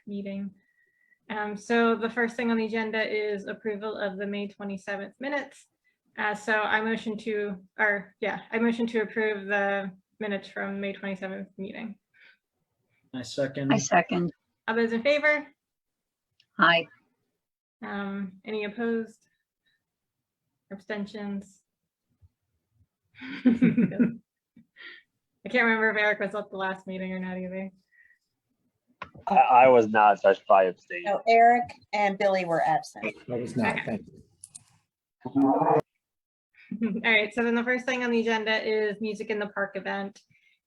meeting. So the first thing on the agenda is approval of the May 27th minutes. So I motion to approve the minutes from May 27th meeting. I second. All those in favor? Aye. Any opposed? Abstentions? I can't remember if Eric was at the last meeting or not either. I was not, so I should probably abstain. No, Eric and Billy were absent. I was not, Okay. thank you. All right, so then the first thing on the agenda is Music in the Park event.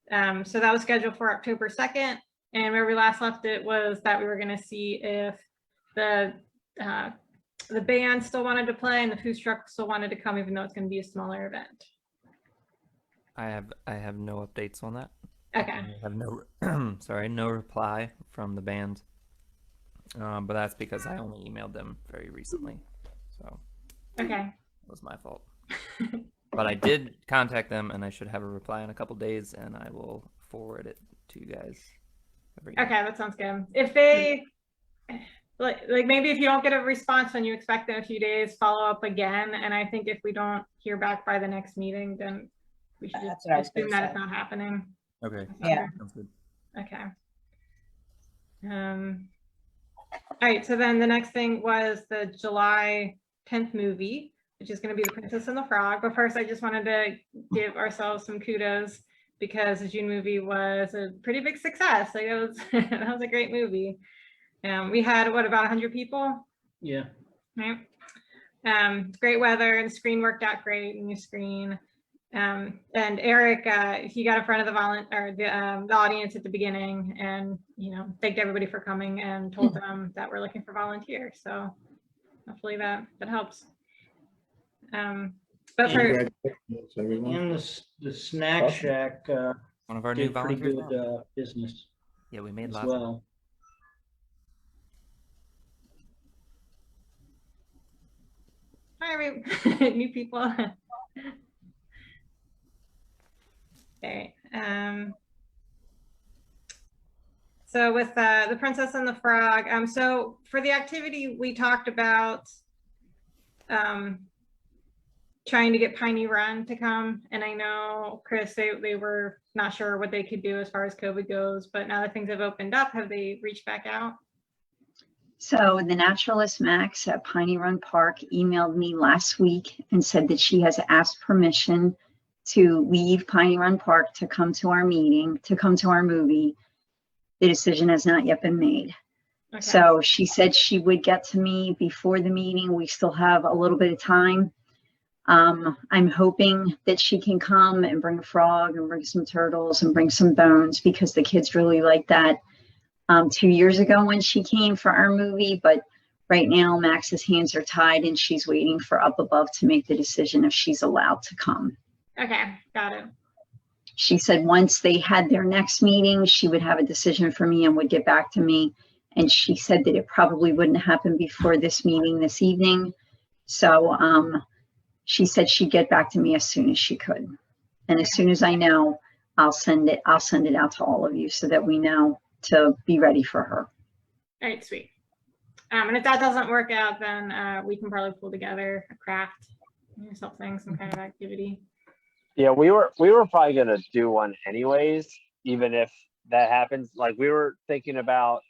So that was scheduled for October 2nd, and where we last left it was that we were going to see if the band still wanted to play and the food truck still wanted to come, even though it's going to be a smaller event. I have no updates on that. Okay. I have no no reply from the band, but that's because I only emailed them very recently, so Okay. it was my fault. But I did contact them, and I should have a reply in a couple days, and I will forward it to you guys. Okay, that sounds good. If they like maybe if you don't get a response when you expect in a few days, follow up again. And I think if we don't hear back by the next meeting, then we should just That's what I was assume gonna that it's say. not happening. Okay. Yeah. Sounds good. Okay. All right, so then the next thing was the July 10th movie, which is going to be The Princess and the Frog. But first, I just wanted to give ourselves some kudos because the June movie was a pretty big success. Like, it was, that was a great movie. We had, what, about 100 people? Yeah. Right. Great weather, and the screen worked out great in your screen. And Eric, he got in front of the audience at the beginning, and thanked everybody for coming and told them that we're looking for volunteers. So hopefully that helps. But for Congratulations, everyone. And the Snack Awesome. Shack One of our new did pretty volunteers. good business Yeah, we made as lots. well. hi, new people. Okay. So with the Princess and the Frog, so for the activity, we talked about trying to get Piney Run to come. And I know, Chris, they were not sure what they could do as far as COVID goes, but now that things have opened up, have they reached back out? So the naturalist Max at Piney Run Park emailed me last week and said that she has asked permission to leave Piney Run Park to come to our meeting, to come to our movie. The decision has not yet been made. Okay. So she said she would get to me before the meeting. We still have a little bit of time. I'm hoping that she can come and bring a frog and bring some turtles and bring some bones, because the kids really like that 2 years ago when she came for our movie. But right now Max's hands are tied and she's waiting for Up Above to make the decision if she's allowed to come. Okay, got it. She said once they had their next meeting, she would have a decision for me and would get back to me. And she said that it probably wouldn't happen before this meeting this evening. So she said she'd get back to me as soon as she could. And as soon as I know, I'll send it out to all of you so that we know to be ready for her. All right, sweet. And if that doesn't work out, then we can probably pull together a craft or something, some kind of activity. Yeah, we were probably gonna do one anyways, even if that happens. Like, we were thinking about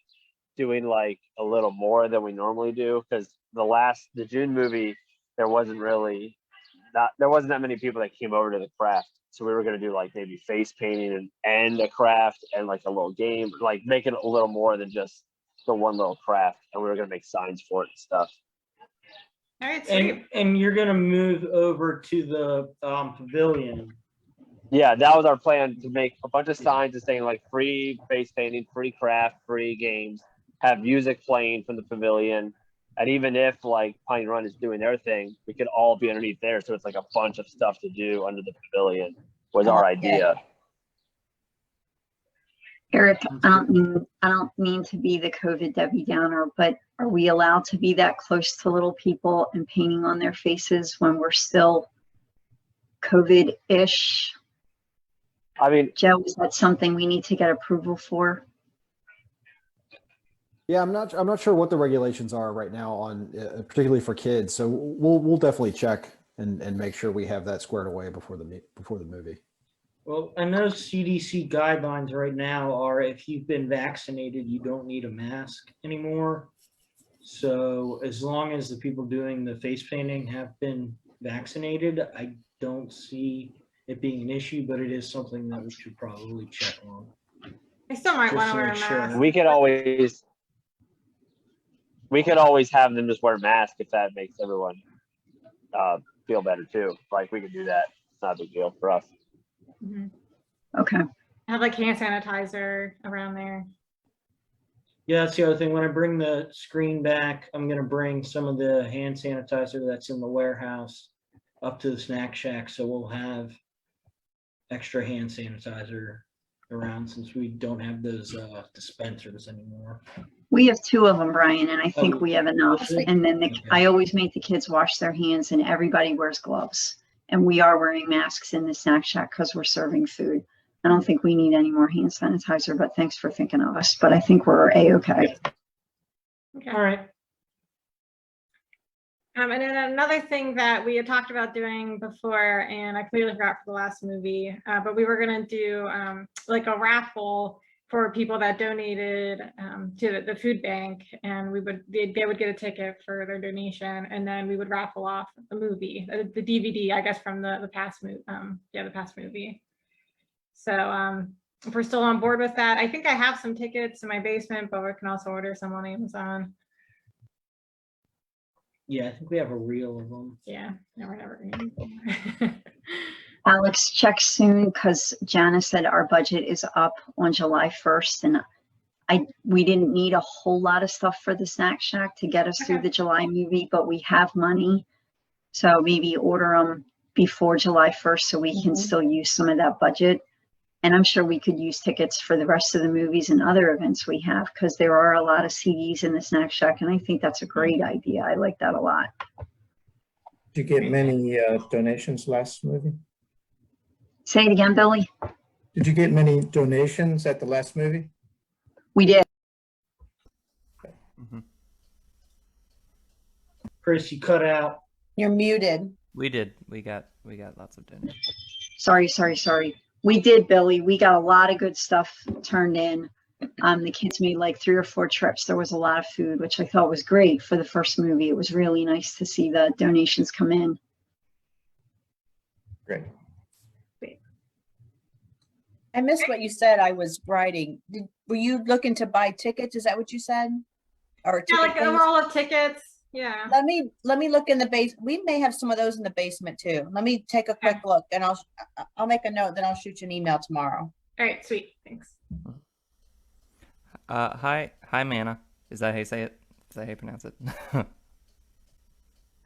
doing like a little more than we normally do, because the June movie, there wasn't that many people that came over to the craft. So we were gonna do like maybe face painting and a craft and like a little game, like make it a little more than just the one little craft. And we were gonna make signs for it and stuff. All right, sweet. And you're gonna move over to the pavilion. Yeah, that was our plan, to make a bunch of signs and saying like free face painting, free craft, free games, have music playing from the pavilion. And even if like Pine Run is doing their thing, we could all be underneath there. So it's like a bunch of stuff to do under the pavilion was our idea. Eric, I don't mean to be the COVID Debbie Downer, but are we allowed to be that close to little people and painting on their faces when we're still COVID-ish? I mean, Joe, is that something we need to get approval for? Yeah, I'm not sure what the regulations are right now on, particularly for kids. So we'll definitely check and make sure we have that squared away before the movie. Well, I know CDC guidelines right now are if you've been vaccinated, you don't need a mask anymore. So as long as the people doing the face painting have been vaccinated, I don't see it being an issue, but it is something that we should probably check on. I still might Just want to to wear a make sure. mask. We could always have them just wear a mask if that makes everyone feel better too. Like we could do that. It's not a big deal for us. Mhm. Okay. Have like hand sanitizer around there. Yeah, that's the other thing. When I bring the screen back, I'm gonna bring some of the hand sanitizer that's in the warehouse up to the snack shack, so we'll have extra hand sanitizer around since we don't have those dispensers anymore. We have 2 of them, Brian, and I think Oh, we have enough. okay. And then Okay. I always make the kids wash their hands, and everybody wears gloves. And we are wearing masks in the snack shack because we're serving food. I don't think we need any more hand sanitizer, but thanks for thinking of us. But I think we're A-okay. Okay. All right. And then another thing that we had talked about doing before, and I completely forgot for the last movie, but we were gonna do like a raffle for people that donated to the food bank, and they would get a ticket for their donation, and then we would raffle off a movie, the DVD, I guess, from the past movie, the past movie. So if we're still on board with that, I think I have some tickets in my basement, but we can also order some on Amazon. Yeah, I think we have a reel of them. Yeah, no, we're never gonna use them. Alex, check soon because Janice said our budget is up on July 1st. And we didn't need a whole lot of stuff for the snack shack to get us through the July movie, but we have money. So maybe order them before July 1st so we can still use some of that budget. And I'm sure we could use tickets for the rest of the movies and other events we have because there are a lot of CDs in the snack shack. And I think that's a great idea. I like that a lot. Did you get many donations last movie? Say it again, Billy. Did you get many donations at the last movie? We did. Chris, you cut out. You're muted. We did. We got lots of donations. Sorry. We did, Billy. We got a lot of good stuff turned in. The kids made like 3 or 4 trips. There was a lot of food, which I thought was great for the first movie. It was really nice to see the donations come in. Great. I missed what you said. I was writing. Were you looking to buy tickets? Is that what you said? Or Yeah, like ticket an things? overall of tickets. Yeah. Let me look in the base. We may have some of those in the basement too. Let me take a quick look and I'll make a note, then I'll shoot you an email tomorrow. All right, sweet. Thanks. Hi, Manna. Is that how you say it? Is that how you pronounce it?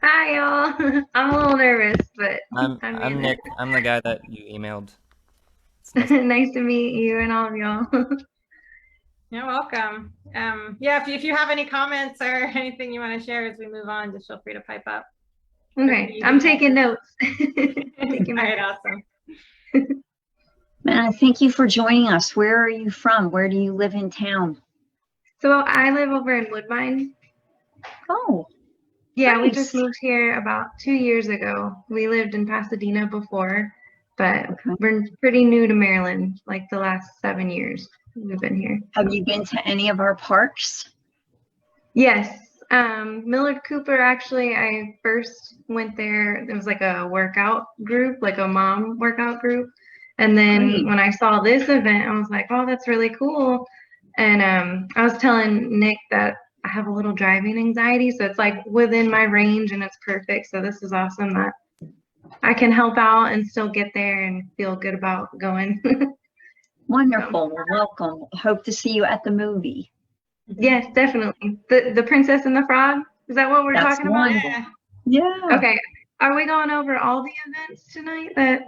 Hi, y'all. I'm a little nervous, but I'm Manna. Nick. I'm the guy that you emailed. Nice to meet you and all of y'all. You're welcome. Yeah, if you have any comments or anything you want to share as we move on, just feel free to pipe up. Okay, I'm taking notes. All right, awesome. Man, thank you for joining us. Where are you from? Where do you live in town? So I live over in Woodbine. Oh, Yeah, we nice. just moved here about 2 years ago. We lived in Pasadena before, but we're pretty new to Maryland, like the last 7 years we've been here. Have you been to any of our parks? Yes. Millard Cooper, actually, I first went there. It was like a workout group, like a mom workout group. And then Great. when I saw this event, I was like, oh, that's really cool. And I was telling Nick that I have a little driving anxiety. So it's like within my range and it's perfect. So this is awesome that I can help out and still get there and feel good about going. Wonderful. Well, welcome. Hope to see you at the movie. Yes, definitely. The Princess and the Frog. Is that what we're That's talking about? wonderful. Yeah. Yeah. Okay. Are we going over all the events tonight that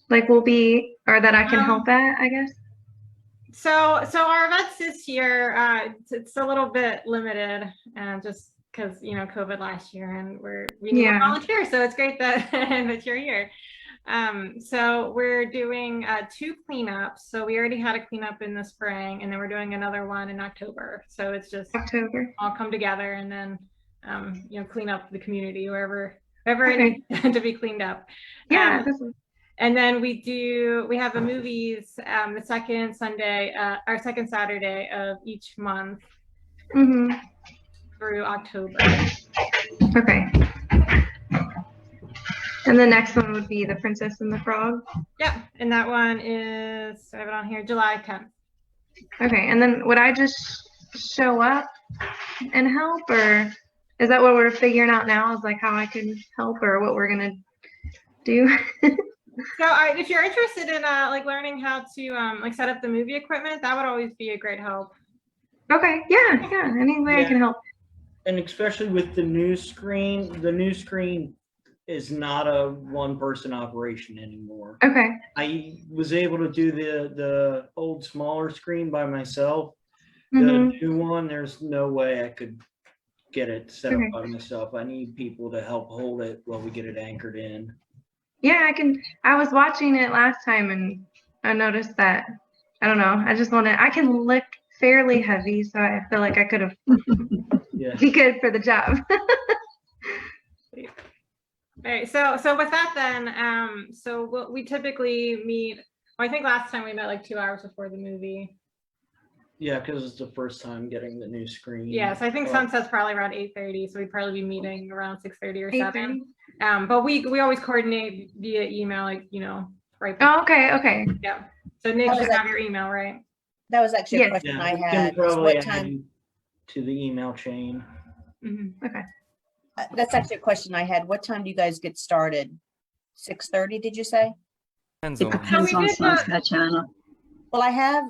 like will be or that I can help at, I guess? So our events this year, it's a little bit limited, just because COVID last year, and we need more volunteers. So it's great that that you're here. So we're doing 2 cleanups. So we already had a cleanup in the spring, and then we're doing another one in October. So it's just October. all come together and then clean up the community wherever it Okay. needs to be cleaned up. Yeah. This is, And then we have the movies the second Saturday of each month mhm. through October. Okay. And the next one would be The Princess and the Frog. Yeah, and that one is, I have it on here, July 10th. Okay. And then would I just show up and help, or is that what we're figuring out now? Is like how I can help, or what we're gonna do? So if you're interested in like learning how to like set up the movie equipment, that would always be a great help. Okay. Yeah. Yeah. Any way I Yeah. can help. And especially with the new screen is not a one-person operation anymore. Okay. I was able to do the old smaller screen by myself. Mhm. The new one, there's no way I could get it set Okay. up by myself. I need people to help hold it while we get it anchored in. Yeah, I can. I was watching it last time and I noticed that, I don't know, I can lift fairly heavy, so I feel like I could have Yeah. be good for the job. All right, so with that then, so we typically meet, well, I think last time we met like 2 hours before the movie. Yeah, because it's the first time getting the new screen. Yeah, so I think Uh, sunset's probably around 8:30, so we'd probably be meeting around 6:30 or 7. 8:30? But we always coordinate via email, like, right. Oh, okay, okay. Yeah. So Nick How should was have your email, right? That was actually a Yes. question Yeah, I we can had. is probably What add time? you to the email chain. Mhm. Okay. That's actually a question I had. What time do you guys get started? 6:30, did you say? Depends It on depends we on did not- Sunset Channel. Well, I have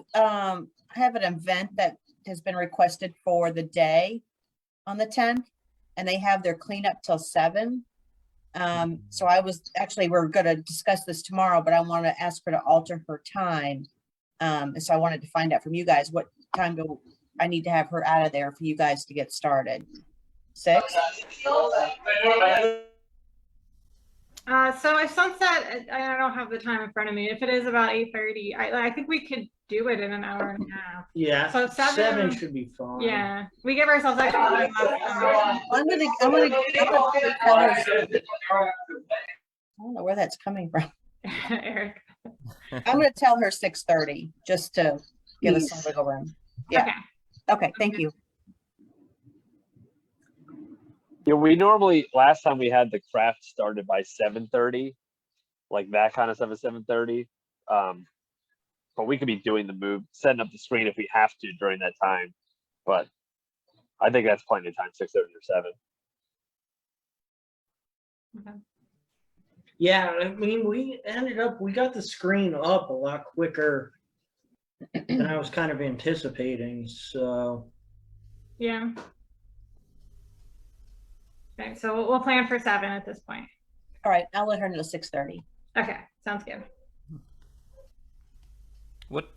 an event that has been requested for the day on the 10th, and they have their cleanup till 7. So we're gonna discuss this tomorrow, but I want to ask her to alter her time. And so I wanted to find out from you guys, what time do I need to have her out of there for you guys to get started? 6? So if sunset, I don't have the time in front of me. If it is about 8:30, I think we could do it in an hour and a half. Yeah, So 7 should be fine. Yeah, we give ourselves extra time. I'm gonna tell her. I don't know where that's coming from. Eric. I'm gonna tell her 6:30, just to give us some Please. wiggle room. Yeah. Okay. Okay, thank you. Yeah, we normally, last time we had the craft started by 7:30, like that kind of stuff at 7:30. But we could be doing the move, setting up the screen if we have to during that time. But I think that's plenty of time, 6:30 or 7. Yeah, I mean, we got the screen up a lot quicker than I was kind of anticipating, so. Yeah. Okay, so we'll plan for 7 at this point. All right, I'll let her know 6:30. Okay, sounds good.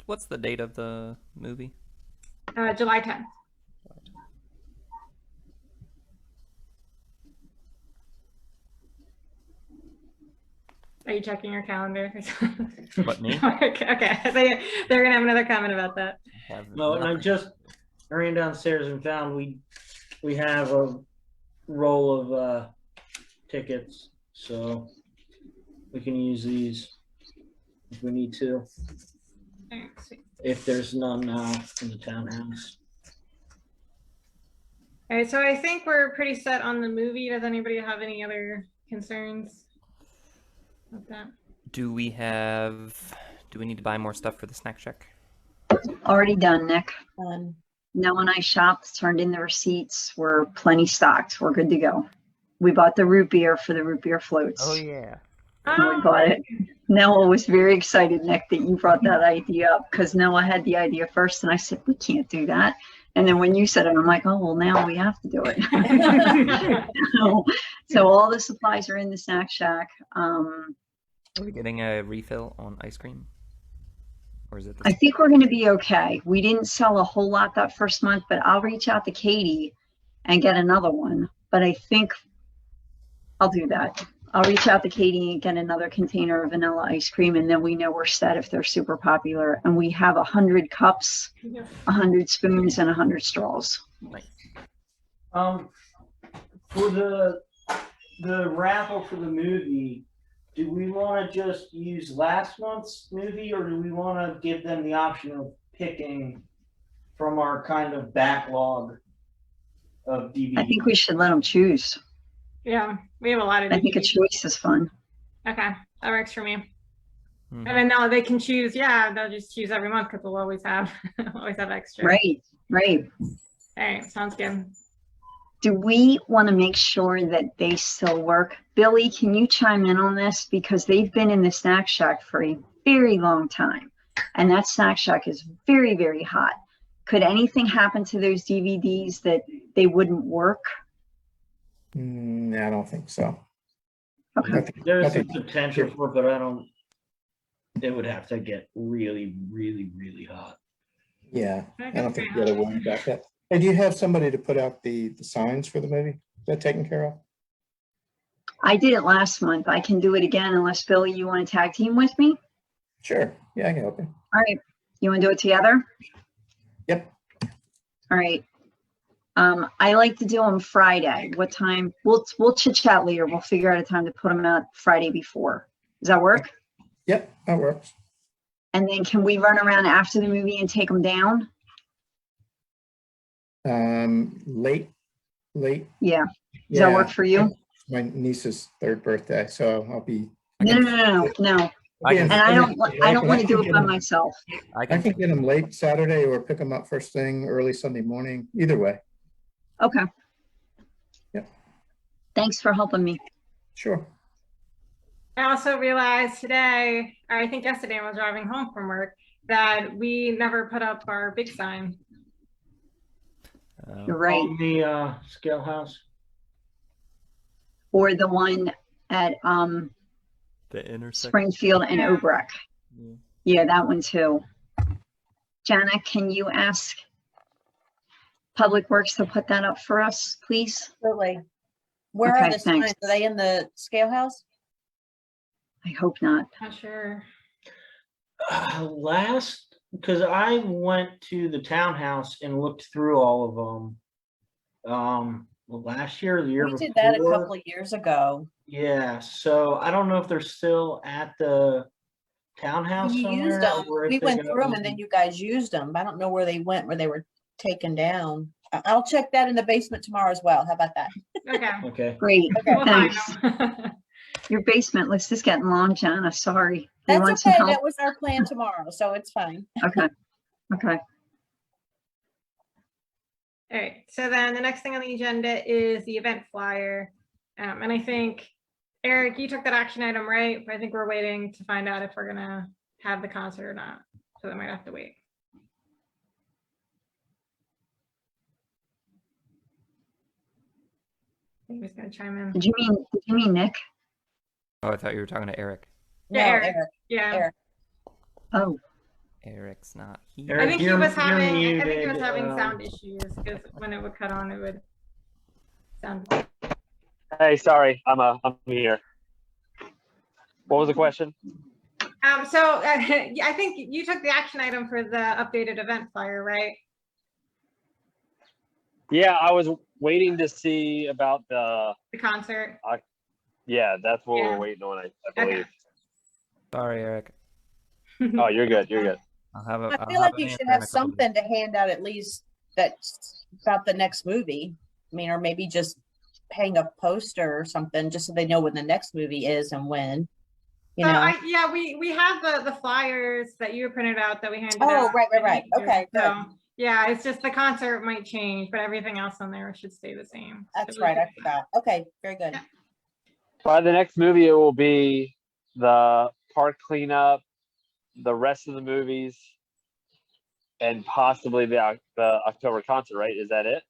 what's the date of the movie? July 10th. Are you checking your calendar? What, me? Okay. They're gonna have another comment about that. No, and I ran downstairs and found we have a roll of tickets, so we can use these if we need to, if there's none now in the townhouse. All right, so I think we're pretty set on the movie. Does anybody have any other concerns with that? Do we need to buy more stuff for the snack shack? Already done, Nick. Um, Now when I shopped, turned in the receipts, we're plenty stocked. We're good to go. We bought the root beer for the root beer floats. Oh yeah. We bought it. Noah was very excited, Nick, that you brought that idea up, because Noah had the idea first, and I said, we can't do that. And then when you said it, I'm like, oh, well, now we have to do it. So all the supplies are in the snack shack. Are we getting a refill on ice cream? Or is it the I think we're going to be okay. We didn't sell a whole lot that first month, but I'll reach out to Katie and get another one. But I think I'll do that. I'll reach out to Katie and get another container of vanilla ice cream, and then we know we're set if they're super popular. And we have 100 cups, Yeah. 100 spoons, and 100 straws. For the raffle for the movie, do we want to just use last month's movie, or do we want to give them the option of picking from our kind of backlog of DVDs? I think we should let them choose. Yeah, we have a lot of I think a DVDs. choice is fun. Okay, that works for me. Mhm. And then now they can choose. Yeah, they'll just choose every month because we'll always have extra. Right, right. All right, sounds good. Do we want to make sure that they still work? Billy, can you chime in on this? Because they've been in the snack shack for a very long time. And that snack shack is very, very hot. Could anything happen to those DVDs that they wouldn't work? I don't think so. Okay. I think- There's I some think- potential for it, but I don't. It would have to get really, really, really hot. Yeah, I don't think you gotta worry about that. And do you have somebody to put out the signs for the movie? Is that taken care of? I did it last month. I can do it again unless, Billy, you want to tag team with me? Sure, yeah, I can help you. All right. You want to do it together? Yep. All right. I like to do them Friday. What time? We'll chit chat later. We'll figure out a time to put them out Friday before. Does that work? Yep, that works. And then can we run around after the movie and take them down? Late. Yeah. Does that work for you? My niece's 3rd birthday, so I'll be. No. I can- And I don't want to do it by myself. I I can can. get them late Saturday or pick them up first thing early Sunday morning, either way. Okay. Yep. Thanks for helping me. Sure. I also realized today, or I think yesterday when I was driving home from work, that we never put up our big sign. You're right. On the scale house. Or the one at The intersection. Springfield and Yeah. Obrecht. Yeah. Yeah, that one too. Jana, can you ask Public Works to put that up for us, please? Absolutely. Where are Okay, the thanks. signs? Are they in the scale house? I hope not. Not sure. Because I went to the townhouse and looked through all of them. Last year or the year We before. did that a couple of years ago. Yeah, so I don't know if they're still at the townhouse You somewhere. used them. or if We they went got through them and then moved. you guys used them. I don't know where they went, where they were taken down. I'll check that in the basement tomorrow as well. How about that? Okay. Okay. Great, We'll find thanks. them. Your basement list is getting long, Jana. Sorry. You That's want some okay. help? That was our plan tomorrow, so it's fine. Okay. Okay. All right, so then the next thing on the agenda is the event flyer. And I think, Eric, you took that action item, right? I think we're waiting to find out if we're gonna have the concert or not. So they might have to wait. I think he's gonna chime in. Did you mean Nick? Oh, I thought you were talking to Eric. No, Yeah, Eric. Eric. Yeah, Eric. Oh, Eric's not I here. Eric, think he you're- was you're having, I think he was muted, having sound issues because when it would cut on, it would sound. Hey, sorry, I'm here. What was the question? So yeah, I think you took the action item for the updated event flyer, right? Yeah, I was waiting to see about the. The concert. Yeah, that's what Yeah. we're waiting on. I Okay. believe. Sorry, Eric. Oh, you're good. You're good. I'll have a. I I'll feel like an you answer should in have a couple days. something to hand out at least that's about the next movie. I mean, or maybe just hang a poster or something, just so they know when the next movie is and when. You So know. yeah, we have the flyers that you printed out that we handed Oh, out. right. Okay, good. So yeah, it's just the concert might change, but everything else on there should stay the same. That's So right. I forgot. Okay, very good. Yeah. By the next movie, it will be the park cleanup, the rest of the movies, and possibly the October concert. Right? Is that it?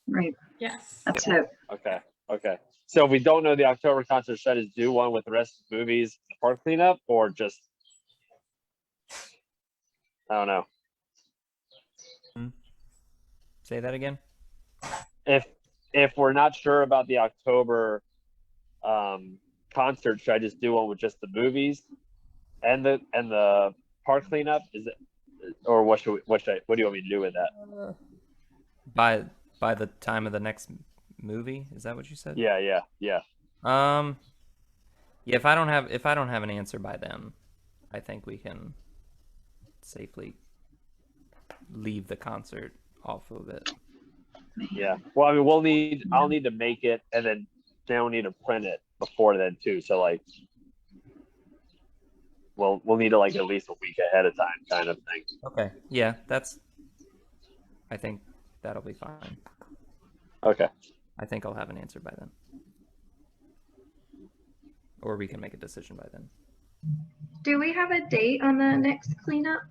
right. Yes. That's it. Okay. Okay. So if we don't know the October concert, should I just do one with the rest of the movies, park cleanup, or just I don't know. Say that again. If we're not sure about the October concert, should I just do one with just the movies and the park cleanup? Is it, or what do you want me to do with that? By the time of the next movie, is that what you said? Yeah. Yeah, if I don't have an answer by then, I think we can safely leave the concert off of it. Yeah. Well, I mean, I'll need to make it, and then we'll need to print it before then too. So like, we'll need to like at least a week ahead of time, kind of thing. Okay. Yeah, I think that'll be fine. Okay. I think I'll have an answer by then. Or we can make a decision by then. Do we have a date on the next cleanup?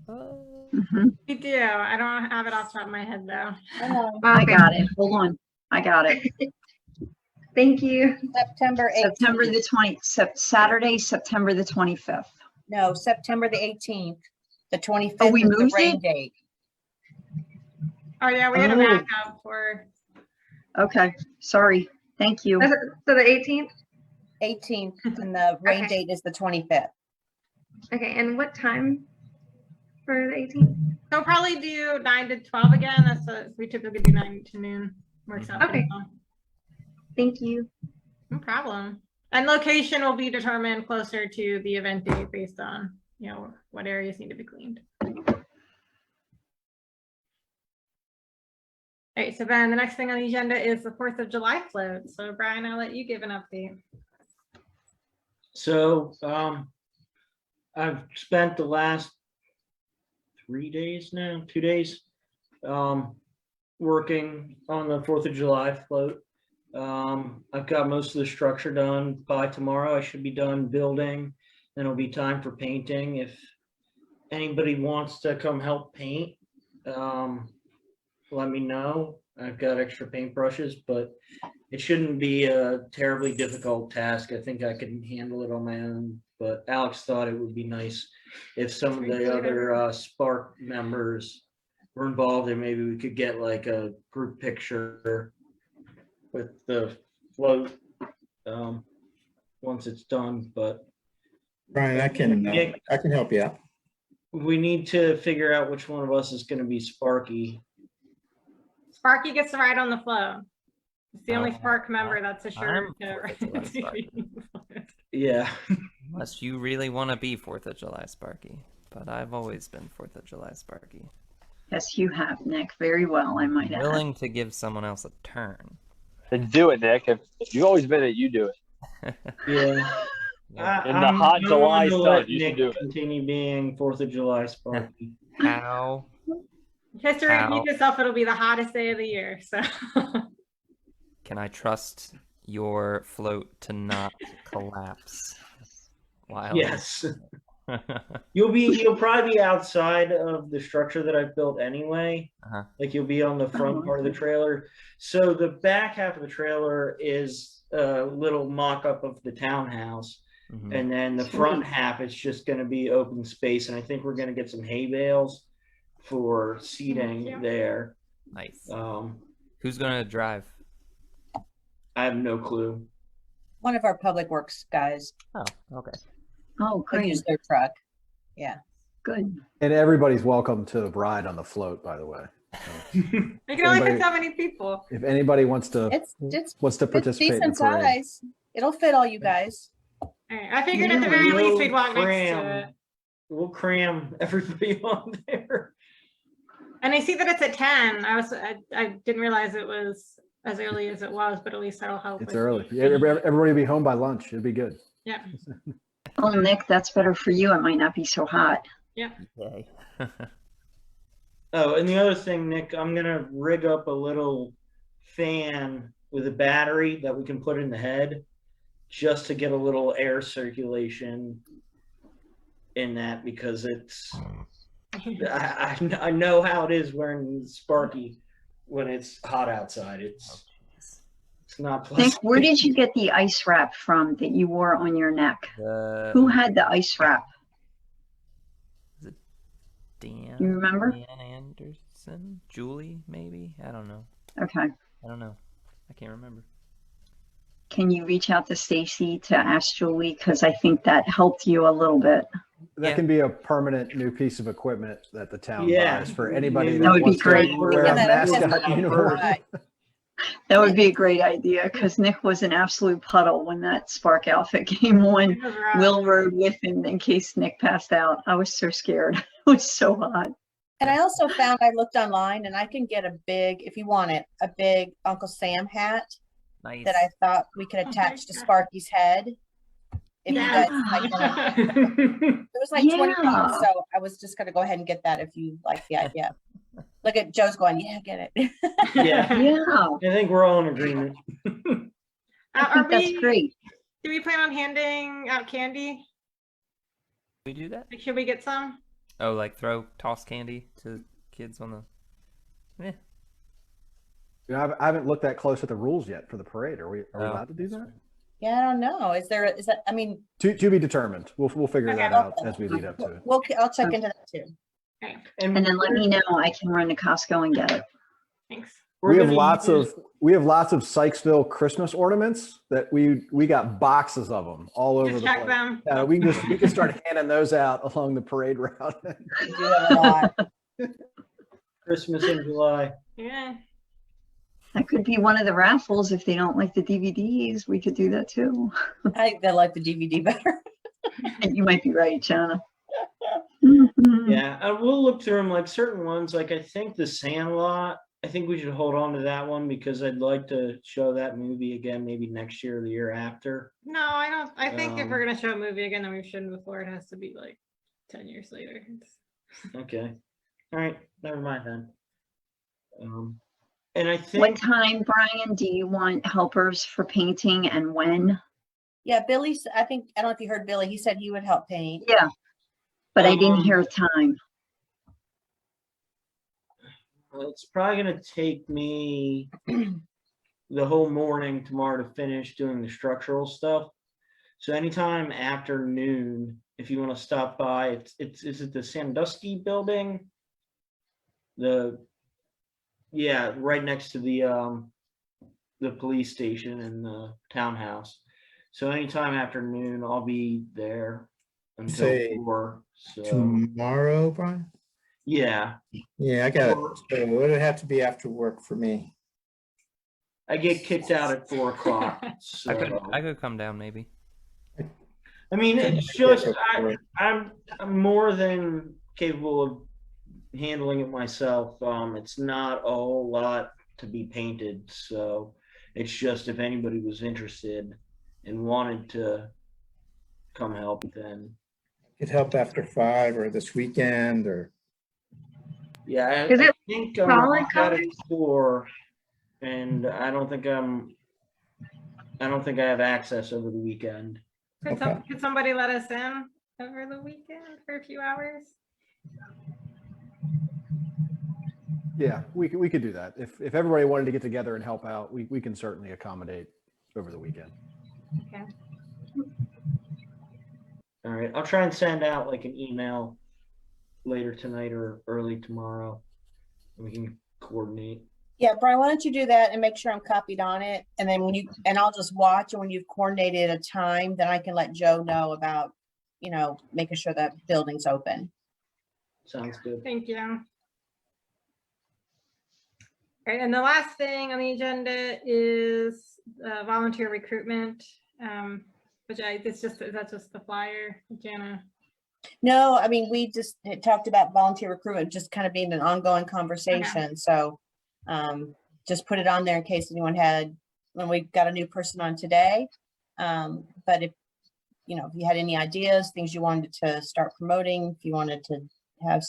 Mhm. We do. I don't have it off the top of my head though. I Okay. got it. Hold on. I got it. Thank you. September 18th. September the 20th, Saturday, September the 25th. No, September the 18th. The 25th we is the moved rain it? date. Oh yeah, we had a Oh. backup for. Okay, sorry. Thank you. So the 18th? 18th, and the rain Okay. date is the 25th. Okay, and what time for the 18th? They'll probably do 9 to 12 again. That's what we typically do, 9 to noon. Works out. pretty Okay. well. Thank you. No problem. And location will be determined closer to the event date based on, what areas need to be cleaned. All right, so then the next thing on the agenda is the 4th of July float. So Brian, I'll let you give an update. So, I've spent the last 2 days, working on the 4th of July float. I've got most of the structure done. By tomorrow, I should be done building. Then it'll be time for painting. If anybody wants to come help paint, let me know. I've got extra paintbrushes, but it shouldn't be a terribly difficult task. I think I can handle it on my own, but Alex thought it would be nice if some of the other Spark members were involved, and maybe we could get like a group picture with the float once it's done. But Brian, I can help you out. we need to figure out which one of us is going to be Sparky. Sparky gets to ride on the float. It's the only Oh, Spark member that's assured I'm to 4th of July Sparky. Yeah. Unless you really want to be 4th of July Sparky. But I've always been 4th of July Sparky. Yes, you have, Nick. Very well, I might add. Willing to give someone else a turn. Then do it, Nick. If you've always been it, you do it. Yeah. In the hot July gonna sun, let you should Nick do it. continue being 4th of July Sparky. How? History repeats itself, it'll be the hottest day of the year. So Can I trust your float to not collapse? While Yes. You'll probably be outside of the structure that I've built anyway. Uh-huh. Like you'll be on the front part of the trailer. So the back half of the trailer is a little mock-up of the townhouse. Mhm. And then the front half is just going to be open space. And I think we're going to get some hay bales for seating Yeah. there. Nice. Um, Who's gonna drive? I have no clue. One of our public works guys Oh, okay. Oh, could great. use their truck. Yeah. Good. And everybody's welcome to ride on the float, by the way. we can only fit Anybody- so many people. If anybody wants to It's participate in the decent parade. size. It'll fit all you guys. All right, I figured at the very least we'd walk next to it. We'll cram everybody on there. And I see that it's at 10. I didn't realize it was as early as it was, but at least that'll help. It's with- early. Yeah, everybody will be home by lunch. It'd be good. Yeah. Oh, Nick, that's better for you. It might not be so hot. Yeah. Yay. Oh, and the other thing, Nick, I'm gonna rig up a little fan with a battery that we can put in the head just to get a little air circulation in that, because it's I know how it is wearing Sparky when it's hot outside. It's not Nick, pleasant. where did you get the ice wrap from that you wore on your neck? Who had the ice wrap? Dan? You remember? Dan Anderson? Julie, maybe? I don't know. Okay. I don't know. I can't remember. can you reach out to Stacy to ask Julie? Because I think that helped you a little bit. That Yeah. can be a permanent new piece of equipment that the town Yeah. buys for anybody Maybe that That would be wants to great. wear a Yeah, that has mascot to be uniform. right. That would be a great idea because Nick was an absolute puddle when that Spark outfit came on It was rough. Will Road with him in case Nick passed out. I was so scared. It was so hot. And I also found, I looked online and I can get a big, if you want it, a big Uncle Sam hat Nice. that I thought we could my attach to God. Sparky's head. If you Yeah. guys like it was like 20 bucks, Yeah. so I was just gonna go ahead and get that if you like the idea. Look at Joe's going, yeah, get it. Yeah, Yeah, I think we're all in agreement. I think that's great. Do we plan on handing out candy? we do that? Like, should we get some? Oh, like toss candy to kids on the. You know, I haven't looked that close at the rules yet for the parade. Are we Oh. allowed to do that? Yeah, I don't know. Is that, I mean, To be determined. We'll figure Okay. that out as we lead up to it. I'll check into that too. Okay, And then let me know. I can run to Costco and get it. thanks. We have gonna lots use- of Sykesville Christmas ornaments that we got boxes of them all over Just the check place. them. Yeah, we can start handing those out along the parade route. We do have a lot. Christmas in July. Yeah. That could be one of the raffles. If they don't like the DVDs, we could do that too. I think they like the DVD better. And you might be right, Jana. Mhm. Yeah, we'll look through them, like certain ones, like I think The Sandlot, I think we should hold on to that one because I'd like to show that movie again, maybe next year or the year after. No, I don't. I think if we're Um, gonna show a movie again that we've shown before, it has to be like 10 years later. Okay. All right, never mind then. And I What think, time, Brian, do you want helpers for painting and when? Yeah, Billy's, I don't know if you heard Billy, he said he would help paint. Yeah, but I didn't Um, hear a time. well, it's probably gonna take me the whole morning tomorrow to finish doing the structural stuff. So anytime after noon, if you want to stop by, is it the Sandusky building? Yeah, right next to the police station and the townhouse. So anytime after noon, I'll be there until Say 4. So Tomorrow, Brian? yeah, Yeah, I got it. So it would have to be after work for me. I get kicked out at 4 o'clock. So I could come down maybe. I mean, it's just I'm more than capable of handling it myself. It's not a whole lot to be painted, so it's just if anybody was interested and wanted to come help, then Could help after 5 or this weekend or. yeah. Is I it think solid I'm at colors? 4, and I don't think I have access over the weekend. Okay. Could somebody let us in over the weekend for a few hours? Yeah, we could do that. If everybody wanted to get together and help out, we can certainly accommodate over the weekend. Okay. All right, I'll try and send out like an email later tonight or early tomorrow. We can coordinate. Yeah, Brian, why don't you do that and make sure I'm copied on it? And then and I'll just watch, and when you've coordinated a time, then I can let Joe know about, making sure that building's open. Sounds good. Thank you. All right, and the last thing on the agenda is volunteer recruitment, which that's just the flyer, Jana. No, I mean, we just had talked about volunteer recruitment, just kind of being an ongoing conversation. So just put it on there in case anyone when we got a new person on today. But if you had any ideas, things you wanted to start promoting, if you wanted to have,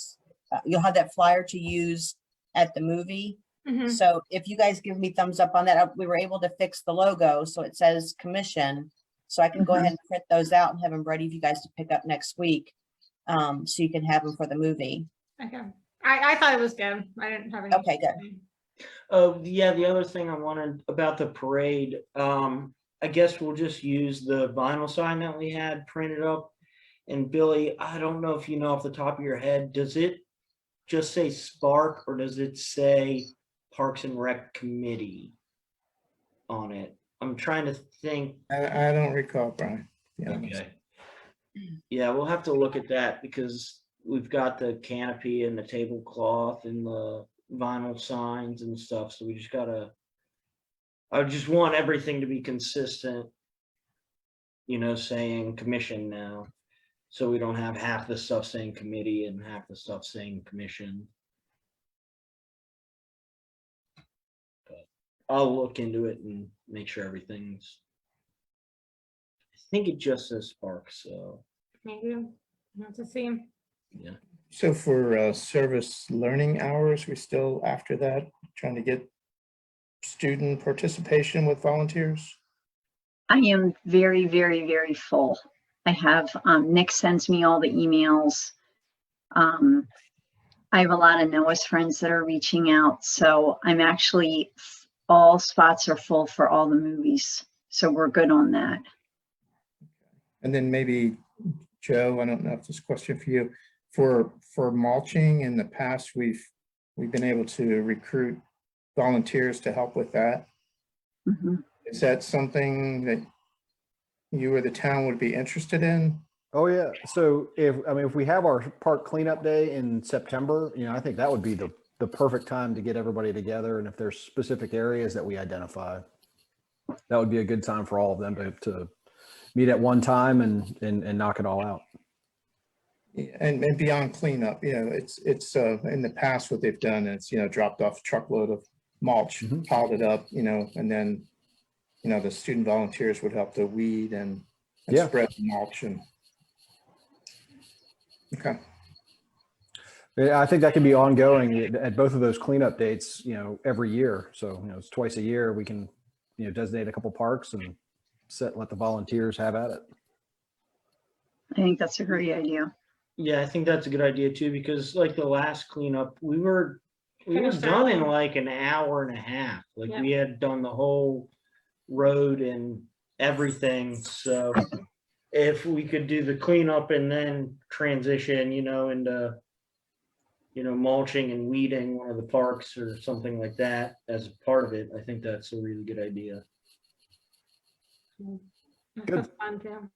you'll have that flyer to use at the movie. Mhm. So if you guys give me thumbs up on that, we were able to fix the logo. So it says commission. So I can go ahead and print those out and have them ready for you guys to pick up next week. So you can have them for the movie. Okay. I thought it was good. I didn't have any. Okay, good. Oh, yeah, the other thing I wanted about the parade, I guess we'll just use the vinyl sign that we had printed up. And Billy, I don't know if you know off the top of your head, does it just say Spark or does it say Parks and Rec Committee on it? I'm trying to think. I don't recall, Brian. Yeah. Okay. Yeah, we'll have to look at that because we've got the canopy and the tablecloth and the vinyl signs and stuff. So we just gotta, I just want everything to be consistent, saying commission now. So we don't have half the stuff saying committee and half the stuff saying commission. But I'll look into it and make sure everything's, I think it just says Spark, so Maybe. Not to see. yeah. So for service learning hours, we still after that trying to get student participation with volunteers? I am very, very, very full. I have, Nick sends me all the emails. I have a lot of Noah's friends that are reaching out. So I'm actually, all spots are full for all the movies. So we're good on that. And then maybe Joe, I don't know if this question for you, for mulching in the past, we've been able to recruit volunteers to help with that. Mhm. Is that something that you or the town would be interested in? Oh yeah. So if we have our park cleanup day in September, I think that would be the perfect time to get everybody together. And if there's specific areas that we identify, that would be a good time for all of them to meet at one time and knock it all out. And beyond cleanup, it's in the past what they've done is, dropped off a truckload of mulch, piled it up, and then, the student volunteers would help to weed and Yeah. spread the mulch. And okay. Yeah, I think that can be ongoing at both of those cleanup dates, every year. So, it's twice a year. We can, designate a couple parks and let the volunteers have at it. I think that's a great idea. Yeah, I think that's a good idea too, because like the last cleanup, we were Finished done in early. like an hour and a half. Like Yep. we had done the whole road and everything. So if we could do the cleanup and then transition, into, mulching and weeding one of the parks or something like that as a part of it, I think that's a really good idea. Good. That's fun too.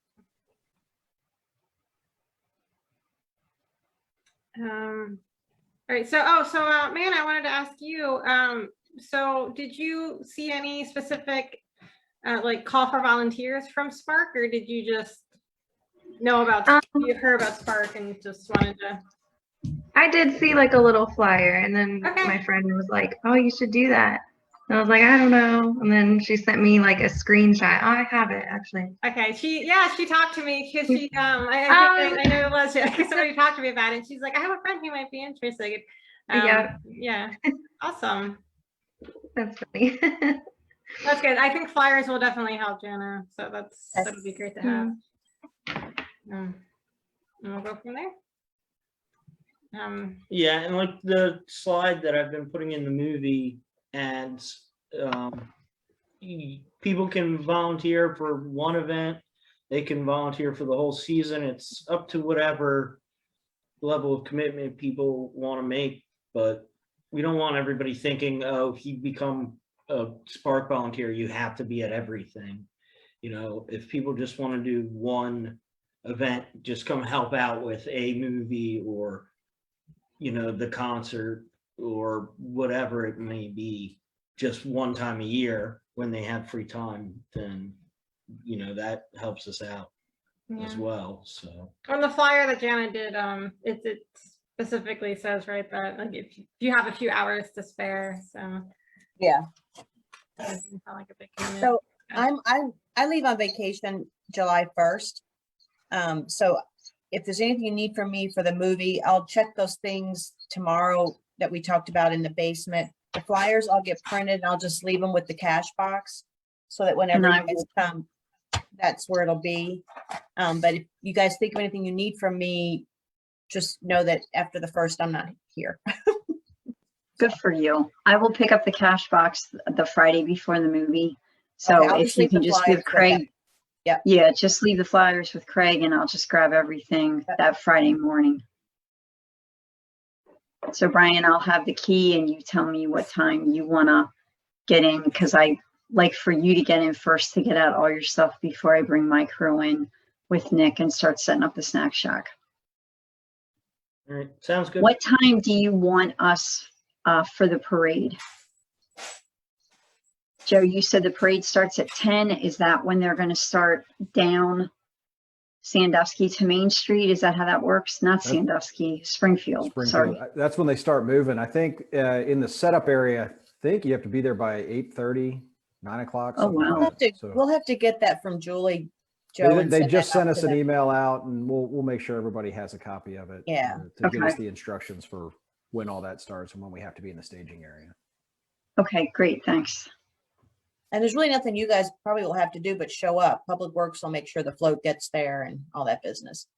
All right, so man, I wanted to ask you, so did you see any specific like call for volunteers from Spark, or did you just know about, you heard about Spark and just wanted to? I did see like a little flyer, and then Okay. my friend was like, "Oh, you should do that." And I was like, "I don't know." And then she sent me like a screenshot. Oh, I have it actually. Okay, she talked to me because she I know it was because somebody talked to me about it. And she's like, I have a friend who might be interested. Yeah, awesome. That's funny. That's good. I think flyers will definitely help, Jana. So that'll be great to have. And we'll go from there. Yeah, and like the slide that I've been putting in the movie ads, people can volunteer for one event. They can volunteer for the whole season. It's up to whatever level of commitment people want to make, but we don't want everybody thinking, oh, if you become a Spark volunteer, you have to be at everything. If people just want to do one event, just come help out with a movie or the concert or whatever it may be, just one time a year when they have free time, then that helps us out as well. So on the flyer that Jana did, it specifically says, right, that like if you have a few hours to spare, so Yeah. doesn't sound like a big commitment. So I leave on vacation July 1st. So if there's anything you need from me for the movie, I'll check those things tomorrow that we talked about in the basement. The flyers I'll get printed and I'll just leave them with the cash box so that whenever And you I guys come, that's where it'll be. But if you guys think of anything you need from me, just know that after the 1st, I'm not here. Good for you. I will pick up the cash box the Friday before the movie. So Okay, I'll if just you leave can the just flyers give with Craig, them. Yep. yeah, just leave the flyers with Craig and I'll just grab everything that Friday morning. So Brian, I'll have the key and you tell me what time you want to get in because I like for you to get in first to get out all your stuff before I bring my crew in with Nick and start setting up the snack shack. All right, sounds good. What time do you want us for the parade? Joe, you said the parade starts at 10. Is that when they're going to start down Sandusky to Main Street? Is that how that works? Not Sandusky, Springfield. Sorry. That's when they start moving. I think in the setup area, I think you have to be there by 8:30, 9 o'clock. Oh, wow. We'll have to get that from Julie, Joe. and They send just that out sent us to an them. email out, and we'll make sure everybody has a copy of it. Yeah. To give us Okay. the instructions for when all that starts and when we have to be in the staging area. Okay, great. Thanks. And there's really nothing you guys probably will have to do but show up. Public Works will make sure the float gets there and all that business.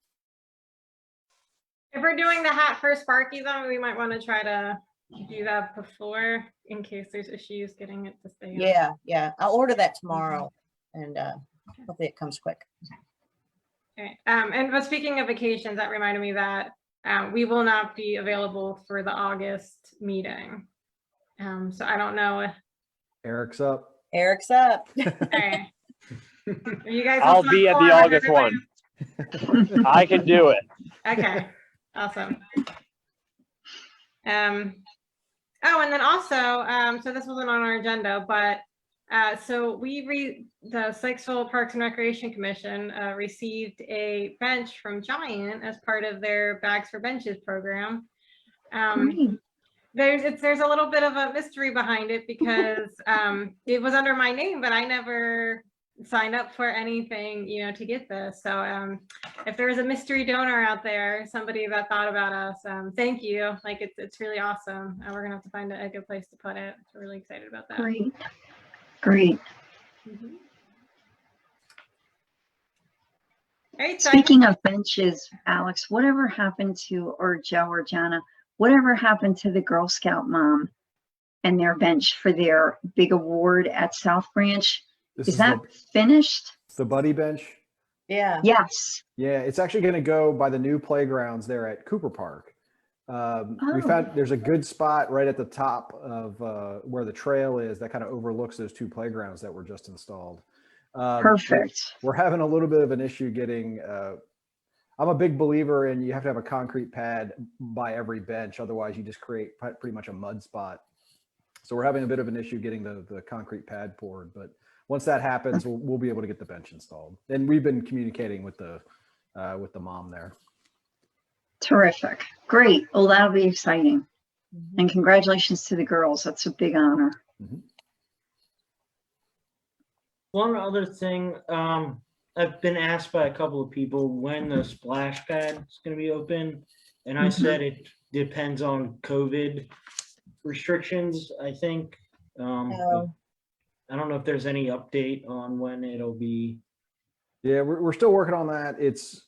If we're doing the hat for Sparky, though, we might want to try to do that before in case there's issues getting it to stay on. Yeah. I'll order that tomorrow and hopefully it comes quick. Okay. But speaking of vacations, that reminded me that we will not be available for the August meeting. So I don't know if Eric's up. Eric's up. okay. You guys I'll be at the August one. I can do it. Okay, awesome. Oh, and then also, so this wasn't on our agenda, but so the Sykesville Parks and Recreation Commission received a bench from Giant as part of their Bags for Benches program. Great. There's a little bit of a mystery behind it because it was under my name, but I never signed up for anything, to get this. So if there is a mystery donor out there, somebody that thought about us, thank you. Like it's really awesome. We're gonna have to find a good place to put it. So we're really excited about that. Great. Mhm. All right, so Speaking of benches, Alex, whatever happened to, or Joe or Jana, whatever happened to the Girl Scout mom and their bench for their big award at South Branch? Is that finished? The buddy bench? Yeah. Yes. Yeah, it's actually going to go by the new playgrounds there at Cooper Park. We found there's a good spot right at the top of where the trail is that kind of overlooks those two playgrounds that were just installed. Perfect. We're having a little bit of an issue getting, I'm a big believer in you have to have a concrete pad by every bench. Otherwise you just create pretty much a mud spot. So we're having a bit of an issue getting the concrete pad poured, but once that happens, we'll be able to get the bench installed. And we've been communicating with the mom there. Terrific. Great. Well, that'll be exciting. And congratulations to the girls. That's a big honor. One other thing, I've been asked by a couple of people when the splash pad is going to be open, and I said it depends on COVID restrictions, I think. I don't know if there's any update on when it'll be. Yeah, we're still working on that. It's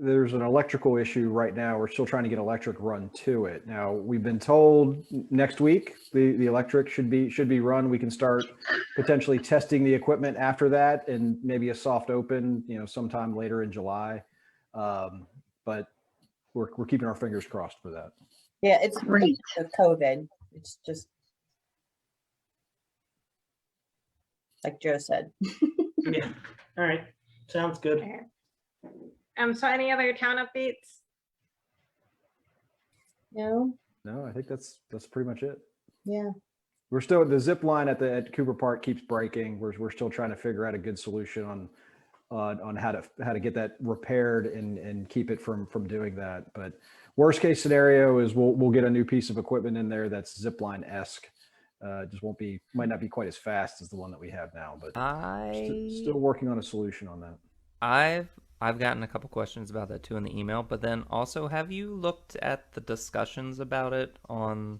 there's an electrical issue right now. We're still trying to get electric run to it. Now we've been told next week the electric should be run. We can start potentially testing the equipment after that, and maybe a soft open, sometime later in July. But we're keeping our fingers crossed for that. Yeah, it's Great. with COVID. It's just like Joe said. Yeah. All right. Sounds good. Okay. So any other town updates? No. No, I think that's pretty much it. Yeah. We're still, the zip line at Cooper Park keeps breaking. We're still trying to figure out a good solution on how to get that repaired and keep it from doing that. But worst case scenario is we'll get a new piece of equipment in there that's zip line-esque. Just might not be quite as fast as the one that we have now, but still working on a solution on that. I've gotten a couple questions about that too in the email, but then also, have you looked at the discussions about it on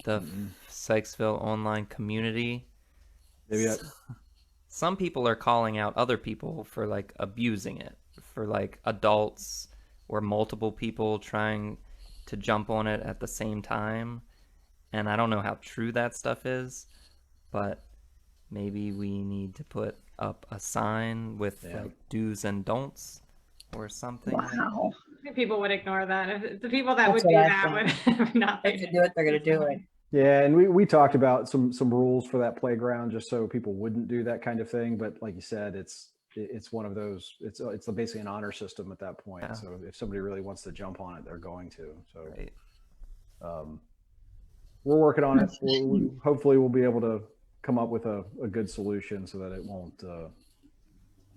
the Sykesville online community? Maybe some people are calling out other people for like abusing it, for like adults or multiple people trying to jump on it at the same time. And I don't know how true that stuff is, but maybe we need to put up a sign with like do's and don'ts or something. Wow. I think people would ignore that. If the people that That's would do what I that would not If they do it, they're going to do it. Yeah, and we talked about some rules for that playground just so people wouldn't do that kind of thing. But like you said, it's one of those. It's basically an honor system at that point. Yeah. So if somebody really wants to jump on it, they're going to. So Right. we're working on it. Hopefully, we'll be able to come up with a good solution so that it won't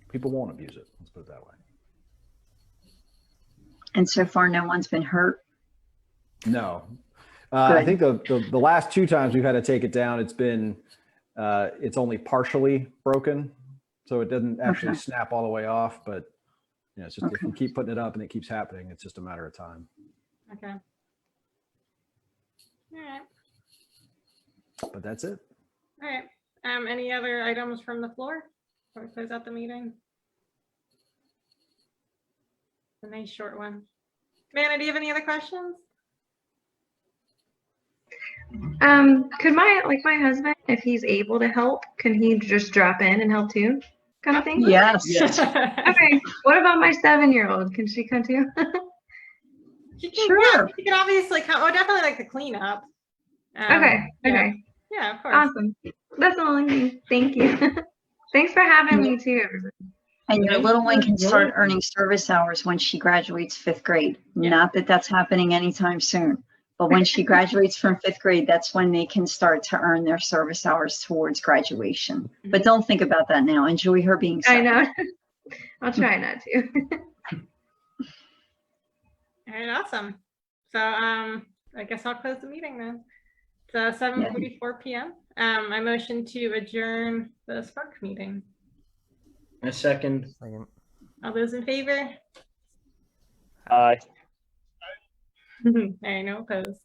people won't abuse it. Let's put it that way. And so far, no one's been hurt. No. I think Good. the last 2 times we've had to take it down, it's been it's only partially broken, so it doesn't actually Okay. snap all the way off. But it's just if Okay. we keep putting it up and it keeps happening, it's just a matter of time. Okay. All right. But that's it. All right. Any other items from the floor before we close out the meeting? A nice short one. Manna, do you have any other questions? Could my husband, if he's able to help, can he just drop in and help too? Kind of thing? Yes. Yes. Okay. What about my 7-year-old? Can she come too? She can, Sure. yeah, she can obviously come. Oh, definitely like the cleanup. Okay. Yeah. Okay. Yeah, of course. Awesome. That's the only thing. Thank you. Thanks for having me too, everybody. And your Thank little one you. can start earning service hours when she graduates 5th grade. Yeah. Not that that's happening anytime soon, but when she graduates from 5th grade, that's when they can start to earn their service hours towards graduation. But don't think about that now. Enjoy her being I 7. know. I'll try not to. All right, awesome. So I guess I'll close the meeting then. It's 7:44 p.m. I motion to adjourn the Spark meeting. A second. Second. All those in favor? Aye. All right, no opposed.